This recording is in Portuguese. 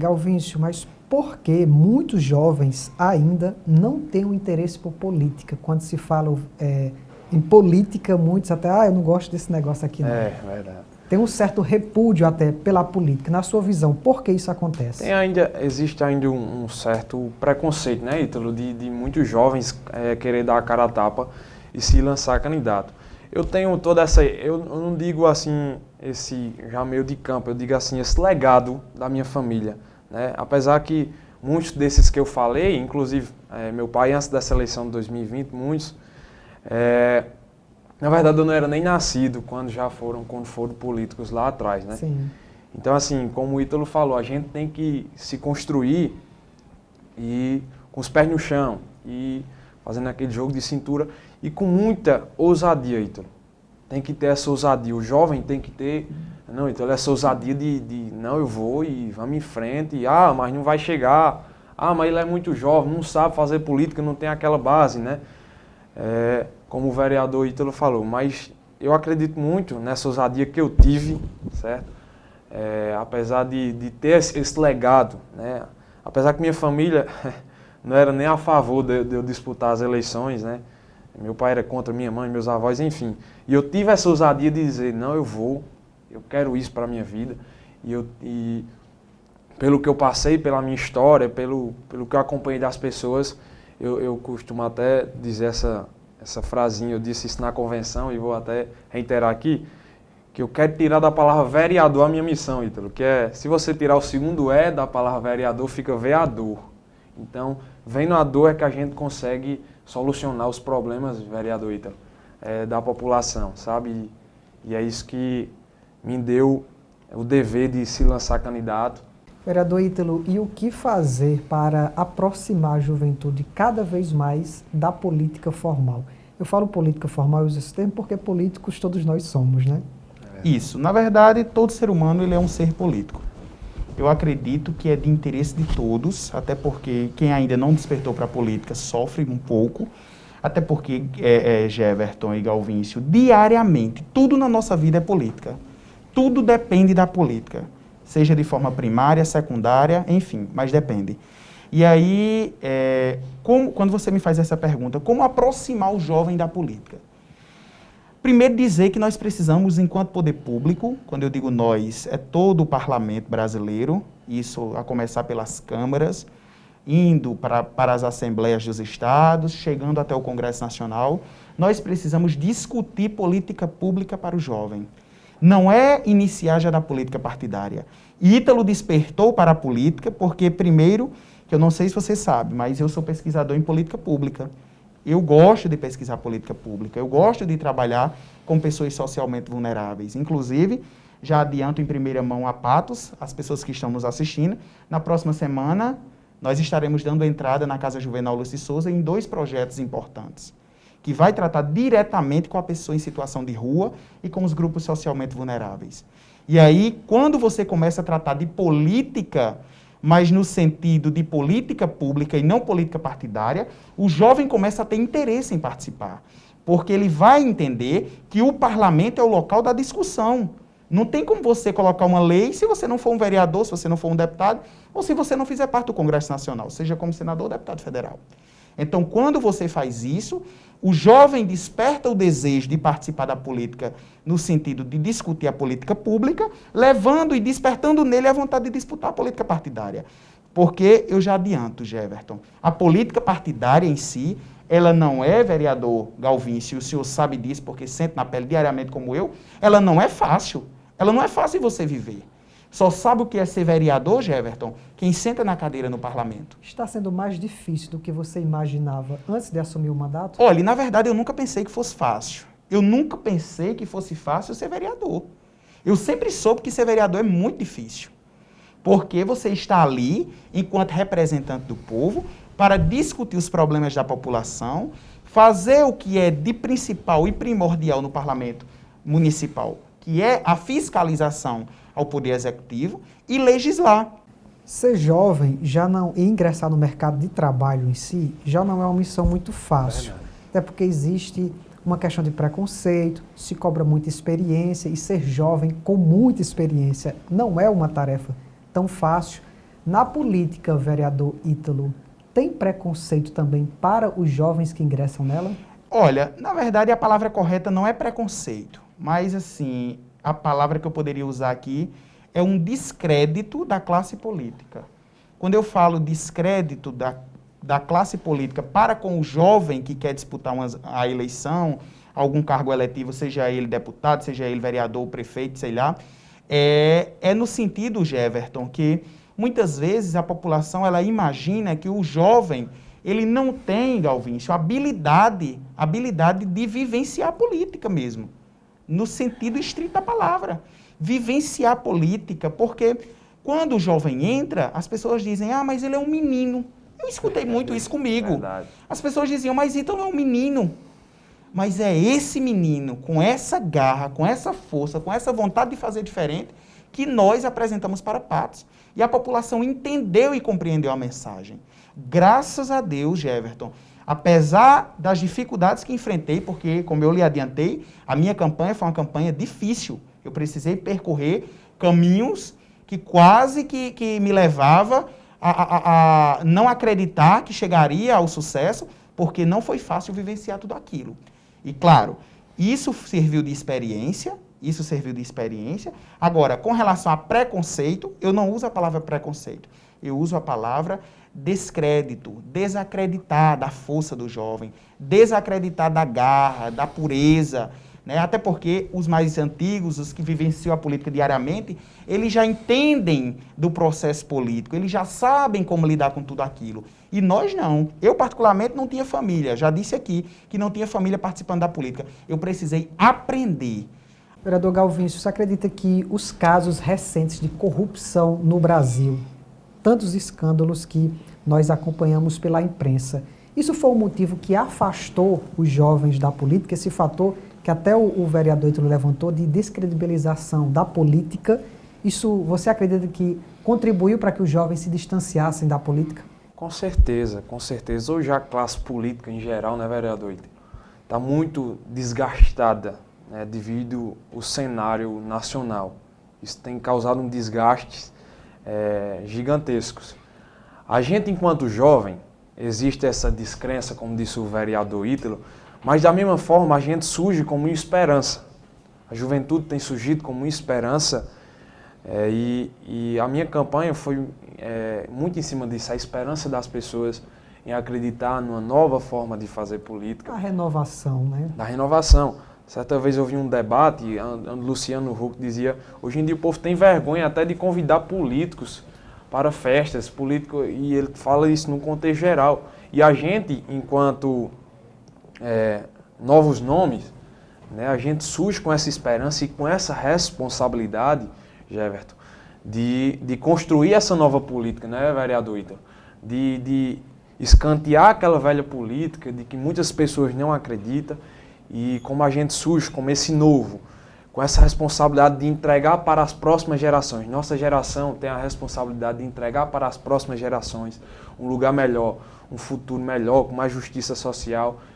Galvíncio, mas por que muitos jovens ainda não têm um interesse por política? Quando se fala em política, muitos até, eu não gosto desse negócio aqui não. É, verdade. Tem um certo repúdio até pela política. Na sua visão, por que isso acontece? Existe ainda um certo preconceito, né, Ítalo, de muitos jovens querer dar a cara a tapa e se lançar candidato. Eu tenho toda essa, eu não digo assim, esse já meio de campo, eu digo assim, esse legado da minha família, né? Apesar que muitos desses que eu falei, inclusive meu pai antes dessa eleição de 2020, muitos, na verdade eu não era nem nascido quando foram políticos lá atrás, né? Sim. Então assim, como o Ítalo falou, a gente tem que se construir e com os pés no chão e fazendo aquele jogo de cintura e com muita ousadia, Ítalo. Tem que ter essa ousadia. O jovem tem que ter, não, Ítalo, essa ousadia de não, eu vou e vamos em frente. Mas não vai chegar. Mas ele é muito jovem, não sabe fazer política, não tem aquela base, né? Como o vereador Ítalo falou. Mas eu acredito muito nessa ousadia que eu tive, certo? Apesar de ter esse legado, né? Apesar que minha família não era nem a favor de eu disputar as eleições, né? Meu pai era contra minha mãe, meus avós, enfim. E eu tive essa ousadia de dizer, não, eu quero isso para a minha vida. E pelo que eu passei, pela minha história, pelo que eu acompanhei das pessoas, eu costumo até dizer essa frasinha, eu disse isso na convenção e vou até reiterar aqui, que eu quero tirar da palavra vereador a minha missão, Ítalo, que se você tirar o segundo E da palavra vereador, fica veador. Então, vendo a dor é que a gente consegue solucionar os problemas, vereador Ítalo, da população, sabe? E é isso que me deu o dever de se lançar candidato. Vereador Ítalo, e o que fazer para aproximar a juventude cada vez mais da política formal? Eu falo política formal, eu uso esse termo porque políticos todos nós somos, né? Isso. Na verdade, todo ser humano ele é um ser político. Eu acredito que é de interesse de todos, até porque quem ainda não despertou para a política sofre um pouco, até porque, Jeverton e Galvíncio, diariamente, tudo na nossa vida é política. Tudo depende da política, seja de forma primária, secundária, enfim, mas depende. E aí, quando você me faz essa pergunta, como aproximar o jovem da política? Primeiro dizer que nós precisamos, enquanto poder público, quando eu digo nós, é todo o parlamento brasileiro, isso a começar pelas câmaras, indo para as assembleias dos estados, chegando até o Congresso Nacional, nós precisamos discutir política pública para o jovem. Não é iniciar já na política partidária. Ítalo despertou para a política porque, primeiro, que eu não sei se você sabe, mas eu sou pesquisador em política pública. Eu gosto de pesquisar política pública, eu gosto de trabalhar com pessoas socialmente vulneráveis. Inclusive, já adianto em primeira mão a Patos, as pessoas que estão nos assistindo, na próxima semana nós estaremos dando entrada na Casa Juvenal Lúcio Souza em 2 projetos importantes, que vai tratar diretamente com a pessoa em situação de rua e com os grupos socialmente vulneráveis. E aí, quando você começa a tratar de política, mas no sentido de política pública e não política partidária, o jovem começa a ter interesse em participar, porque ele vai entender que o parlamento é o local da discussão. Não tem como você colocar uma lei se você não for um vereador, se você não for um deputado, ou se você não fizer parte do Congresso Nacional, seja como senador ou deputado federal. Então, quando você faz isso, o jovem desperta o desejo de participar da política no sentido de discutir a política pública, levando e despertando nele a vontade de disputar a política partidária. Porque, eu já adianto, Jeverton, a política partidária em si, ela não é, vereador Galvíncio, o senhor sabe disso porque sente na pele diariamente como eu, ela não é fácil. Ela não é fácil você viver. Só sabe o que é ser vereador, Jeverton, quem senta na cadeira no parlamento. Está sendo mais difícil do que você imaginava antes de assumir o mandato? Olha, na verdade eu nunca pensei que fosse fácil. Eu nunca pensei que fosse fácil ser vereador. Eu sempre soube que ser vereador é muito difícil. Porque você está ali, enquanto representante do povo, para discutir os problemas da população, fazer o que é de principal e primordial no parlamento municipal, que é a fiscalização ao Poder Executivo, e legislar. Ser jovem e ingressar no mercado de trabalho em si já não é uma missão muito fácil. Até porque existe uma questão de preconceito, se cobra muita experiência, e ser jovem com muita experiência não é uma tarefa tão fácil. Na política, vereador Ítalo, tem preconceito também para os jovens que ingressam nela? Olha, na verdade a palavra correta não é preconceito, mas assim, a palavra que eu poderia usar aqui é um descrédito da classe política. Quando eu falo descrédito da classe política para com o jovem que quer disputar a eleição, algum cargo eletivo, seja ele deputado, seja ele vereador, prefeito, sei lá, é no sentido, Jeverton, que muitas vezes a população ela imagina que o jovem ele não tem, Galvincio, habilidade de vivenciar a política mesmo, no sentido estrito da palavra. Vivenciar a política, porque quando o jovem entra, as pessoas dizem, mas ele é um menino. Eu escutei muito isso comigo. Verdade. As pessoas diziam, mas então é um menino. Mas é esse menino, com essa garra, com essa força, com essa vontade de fazer diferente, que nós apresentamos para Patos. E a população entendeu e compreendeu a mensagem. Graças a Deus, Jeverton, apesar das dificuldades que enfrentei, porque, como eu lhe adiantei, a minha campanha foi uma campanha difícil. Eu precisei percorrer caminhos que quase que me levava a não acreditar que chegaria ao sucesso, porque não foi fácil vivenciar tudo aquilo. E, claro, isso serviu de experiência. Agora, com relação a preconceito, eu não uso a palavra preconceito. Eu uso a palavra descrédito, desacreditar da força do jovem, desacreditar da garra, da pureza, né? Até porque os mais antigos, os que vivenciam a política diariamente, eles já entendem do processo político, eles já sabem como lidar com tudo aquilo. E nós não. Eu, particularmente, não tinha família. Já disse aqui que não tinha família participando da política. Eu precisei aprender. Vereador Galvincio, você acredita que os casos recentes de corrupção no Brasil, tantos escândalos que nós acompanhamos pela imprensa, isso foi um motivo que afastou os jovens da política, esse fator que até o vereador Ítalo levantou de descredibilização da política? Isso você acredita que contribuiu para que os jovens se distanciassem da política? Com certeza, com certeza. Hoje a classe política em geral, né, vereador Ítalo, está muito desgastada, né, devido ao cenário nacional. Isso tem causado um desgaste gigantescos. A gente, enquanto jovem, existe essa descrença, como disse o vereador Ítalo, mas da mesma forma a gente surge como uma esperança. A juventude tem surgido como uma esperança e a minha campanha foi muito em cima disso, a esperança das pessoas em acreditar numa nova forma de fazer política. A renovação, né? Da renovação. Certa vez eu vi um debate, Luciano Huck dizia, hoje em dia o povo tem vergonha até de convidar políticos para festas, e ele fala isso num contexto geral. E a gente, enquanto novos nomes, né, a gente surge com essa esperança e com essa responsabilidade, Jeverton, de construir essa nova política, né, vereador Ítalo? De escantear aquela velha política, de que muitas pessoas não acreditam, e como a gente surge como esse novo, com essa responsabilidade de entregar para as próximas gerações. Nossa geração tem a responsabilidade de entregar para as próximas gerações um lugar melhor, um futuro melhor, com mais justiça social.